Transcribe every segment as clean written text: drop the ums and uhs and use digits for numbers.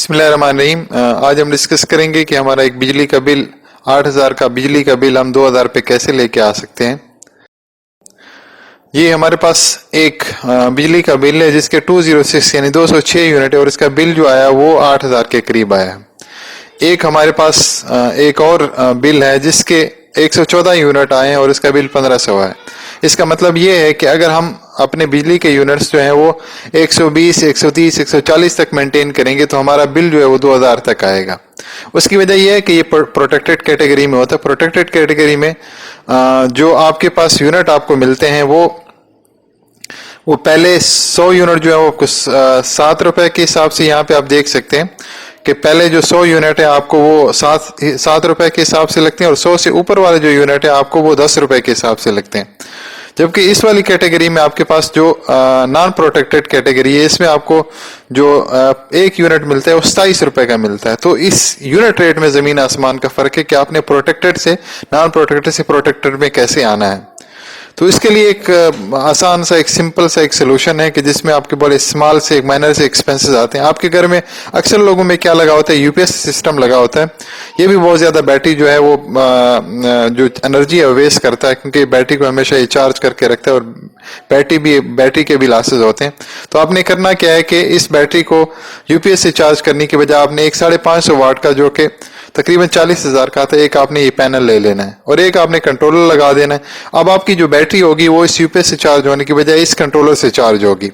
बिस्मिल्लाहिर्रहमानिर्रहीम। आज हम डिस्कस करेंगे कि हमारा एक बिजली का बिल 8,000 का बिजली का बिल हम 2,000 पे कैसे लेके आ सकते हैं। ये हमारे पास एक बिजली का बिल है जिसके 206 यानी 206 यूनिट है और इसका बिल जो आया वो 8,000 के करीब आया। एक हमारे पास एक और बिल है जिसके 114 यूनिट आए हैं और इसका बिल 1,500 है। इसका मतलब ये है कि अगर हम अपने बिजली के यूनिट्स जो हैं वो 120, 130, 140 तक मेंटेन करेंगे तो हमारा बिल जो है वो 2,000 तक आएगा। उसकी वजह यह है कि ये प्रोटेक्टेड कैटेगरी में होता है। प्रोटेक्टेड कैटेगरी में जो आपके पास यूनिट आपको मिलते हैं वो पहले 100 यूनिट जो है वो कुछ 7 रुपए के हिसाब से, यहाँ पे आप देख सकते हैं कि पहले जो 100 यूनिट है आपको वो 7 रुपए के हिसाब से लगते हैं और 100 से ऊपर वाले जो यूनिट है आपको वो 10 रुपए के हिसाब से लगते हैं। जबकि इस वाली कैटेगरी में आपके पास जो नॉन प्रोटेक्टेड कैटेगरी है इसमें आपको जो एक यूनिट मिलता है वो 27 रुपए का मिलता है। तो इस यूनिट रेट में जमीन आसमान का फर्क है कि आपने प्रोटेक्टेड से नॉन प्रोटेक्टेड से प्रोटेक्टेड में कैसे आना है। तो इसके लिए एक आसान सा, एक सिंपल सा एक सोल्यूशन है कि जिसमें आपके बड़े स्मॉल से एक माइनर से एक्सपेंसेस आते हैं। आपके घर में अक्सर लोगों में क्या लगा होता है, यूपीएस सिस्टम लगा होता है। ये भी बहुत ज्यादा बैटरी जो है वो जो एनर्जी है वेस्ट करता है, क्योंकि बैटरी को हमेशा ये चार्ज करके रखता है और बैटरी के भी लॉसेस होते हैं। तो आपने करना क्या है कि इस बैटरी को यूपीएस से चार्ज करने के बजाय आपने एक 550 वाट का जो कि तकरीबन 40,000 का था, एक आपने ये पैनल ले लेना है और एक आपने कंट्रोलर लगा देना है। अब आपकी जो बैटरी होगी वो इस यूपीएस से चार्ज होने की बजाय इस कंट्रोलर से चार्ज होगी।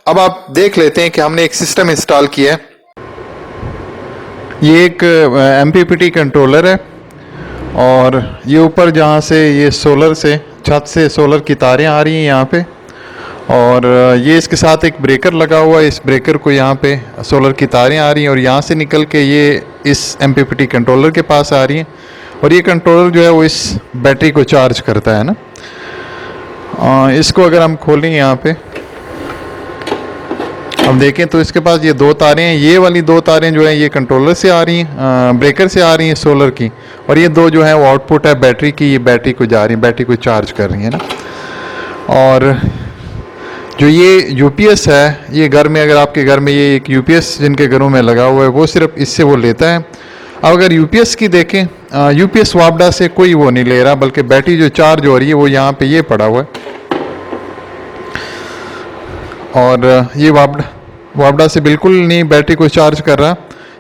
अब आप देख लेते हैं कि हमने एक सिस्टम इंस्टॉल किया है। ये एक एमपीपीटी कंट्रोलर है और ये ऊपर जहाँ से ये सोलर से छत से सोलर की तारें आ रही हैं यहाँ पे, और ये इसके साथ एक ब्रेकर लगा हुआ है। इस ब्रेकर को यहाँ पे सोलर की तारें आ रही हैं और यहाँ से निकल के ये इस एमपीपीटी कंट्रोलर के पास आ रही हैं और ये कंट्रोलर जो है वो इस बैटरी को चार्ज करता है ना। इसको अगर हम खोलें यहाँ पे हम देखें तो इसके पास ये दो तारें हैं। ये वाली दो तारें जो है ये कंट्रोलर से आ रही हैं, ब्रेकर से आ रही हैं सोलर की, और ये दो जो है वो आउटपुट है बैटरी की, ये बैटरी को जा रही है, बैटरी को चार्ज कर रही है ना। और जो ये यूपीएस है, ये घर में अगर आपके घर में ये एक यूपीएस जिनके घरों में लगा हुआ है वो सिर्फ इससे वो लेता है। अब अगर यूपीएस की देखें, यूपीएस वापडा से कोई वो नहीं ले रहा, बल्कि बैटरी जो चार्ज हो रही है वो यहाँ पे ये पड़ा हुआ है और ये वापडा से बिल्कुल नहीं बैटरी को चार्ज कर रहा।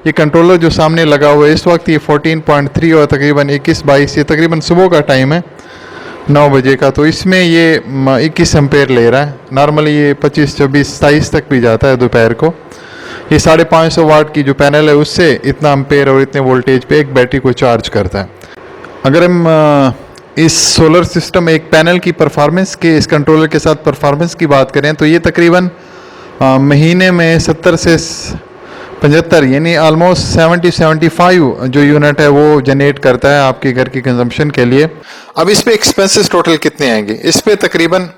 ये कंट्रोलर जो सामने लगा हुआ है इस वक्त ये 14.3 और तकरीबन 21-22, ये तकरीबन सुबह का टाइम है 9 बजे का, तो इसमें ये 21 एम्पेयर ले रहा है। नॉर्मली ये 25, 24, 27 तक भी जाता है दोपहर को। ये 550 वाट की जो पैनल है उससे इतना एम्पेयर और इतने वोल्टेज पे एक बैटरी को चार्ज करता है। अगर हम इस सोलर सिस्टम एक पैनल की परफॉर्मेंस के, इस कंट्रोलर के साथ परफॉर्मेंस की बात करें तो ये तकरीबन महीने में 70 से 75 यानी ऑलमोस्ट 70-75 जो यूनिट है वो जनरेट करता है आपके घर की कंजम्पशन के लिए। अब इस पे एक्सपेंसेस टोटल कितने आएंगे? इस पे तकरीबन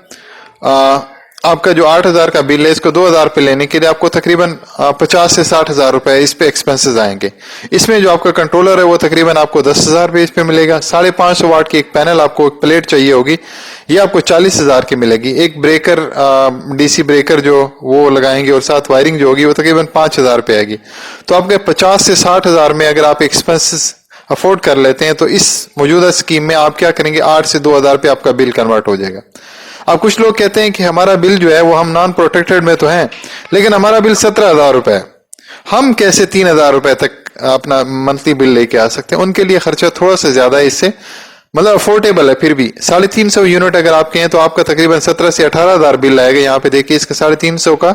आपका जो 8,000 का बिल है इसको 2,000 पे लेने के लिए आपको तकरीबन 50 से 60,000 रुपए इस पे एक्सपेंसेस आएंगे। इसमें जो आपका कंट्रोलर है वो तकरीबन आपको 10,000 रुपये इस पे मिलेगा। 550 वाट की एक पैनल आपको एक प्लेट चाहिए होगी, ये आपको 40,000 की मिलेगी। एक ब्रेकर डीसी ब्रेकर जो वो लगाएंगे और साथ वायरिंग जो होगी वो तकरीबन 5,000 रुपये आएगी। तो आपके 50 से 60,000 में अगर आप एक्सपेंसेस अफोर्ड कर लेते हैं तो इस मौजूदा स्कीम में आप क्या करेंगे, 8 से 2,000 पे आपका बिल कन्वर्ट हो जाएगा। अब कुछ लोग कहते हैं कि हमारा बिल जो है वो हम नॉन प्रोटेक्टेड में तो हैं लेकिन हमारा बिल 17,000 रुपए है, हम कैसे 3,000 रुपए तक अपना मंथली बिल लेके आ सकते हैं। उनके लिए खर्चा थोड़ा सा ज्यादा है, इससे मतलब अफोर्डेबल है। फिर भी 350 यूनिट अगर आपके हैं तो आपका तकरीबन 17 से 18,000 बिल आएगा। यहाँ पे देखिए इसका 350 का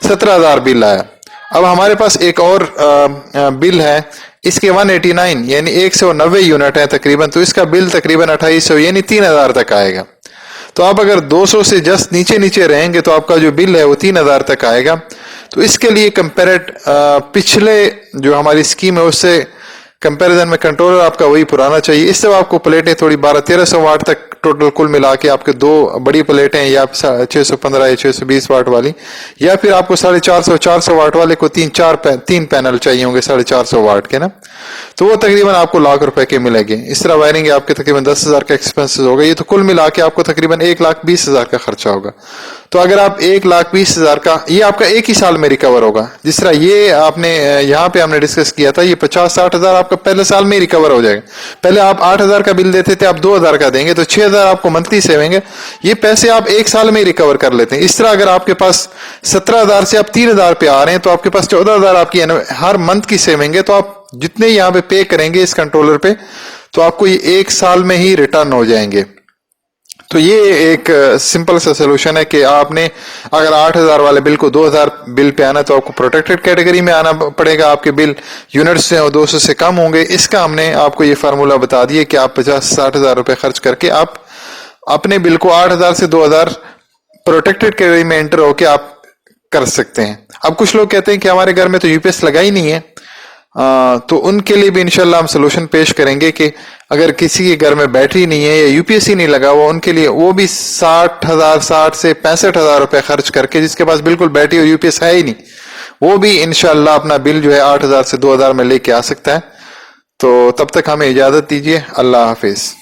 17,000 बिल आया। अब हमारे पास एक और बिल है, इसके 189 यानी 190 यूनिट है तकरीबन, तो इसका बिल तकरीबन 2800 यानी 3,000 तक आएगा। तो आप अगर 200 से जस्ट नीचे रहेंगे तो आपका जो बिल है वो 3,000 तक आएगा। तो इसके लिए कंपेरेट पिछले जो हमारी स्कीम है उससे कंपैरिजन में कंट्रोलर आपका वही पुराना चाहिए। इससे आपको प्लेटें थोड़ी 1200-1300 वाट तक टोटल कुल मिला के आपके 2 बड़ी प्लेटें या 615 या 620 वाट वाली, या फिर आपको 450 वाट वाले को 3 पैनल चाहिए होंगे 450 वाट के ना, तो वो तकरीबन आपको ₹1,00,000 के मिलेंगे। इस तरह वायरिंग आपके तकरीबन 10,000 का एक्सपेंसेस होगा। ये तो कुल मिला के आपको तकरीबन 1,20,000 का खर्चा होगा। तो अगर आप 1,20,000 का, ये आपका एक ही साल में रिकवर होगा। जिस तरह ये आपने यहाँ पे हमने डिस्कस किया था, ये 50-60 हजार आपका पहले साल में ही रिकवर हो जाएगा। पहले आप 8,000 का बिल देते थे, आप 2,000 का देंगे तो 6,000 आपको मंथली सेविंग है। ये पैसे आप एक साल में ही रिकवर कर लेते हैं। इस तरह अगर आपके पास 17,000 से आप 3,000 पे आ रहे हैं तो आपके पास 14,000 आपकी हर मंथ की सेविंग है। तो आप जितने यहाँ पे पे करेंगे इस कंट्रोलर पे, तो आपको ये एक साल में ही रिटर्न हो जाएंगे। तो ये एक सिंपल सा सोल्यूशन है कि आपने अगर 8,000 वाले बिल को 2,000 बिल पे आना, तो आपको प्रोटेक्टेड कैटेगरी में आना पड़ेगा। आपके बिल यूनिट्स से और 200 से कम होंगे। इसका हमने आपको ये फार्मूला बता दिया कि आप 50-60 हजार रुपए खर्च करके आप अपने बिल को 8,000 से 2,000 प्रोटेक्टेड कैटेगरी में एंटर होके आप कर सकते हैं। अब कुछ लोग कहते हैं कि हमारे घर में तो यूपीएस लगा ही नहीं है, तो उनके लिए भी इंशाल्लाह हम सोल्यूशन पेश करेंगे कि अगर किसी के घर में बैटरी नहीं है या यूपीएस ही नहीं लगा हुआ, उनके लिए वो भी 60 से 65,000 रुपए खर्च करके, जिसके पास बिल्कुल बैटरी और यूपीएस है ही नहीं, वो भी इंशाल्लाह अपना बिल जो है 8,000 से 2,000 में लेके आ सकता है। तो तब तक हमें इजाजत दीजिए। अल्लाह हाफिज।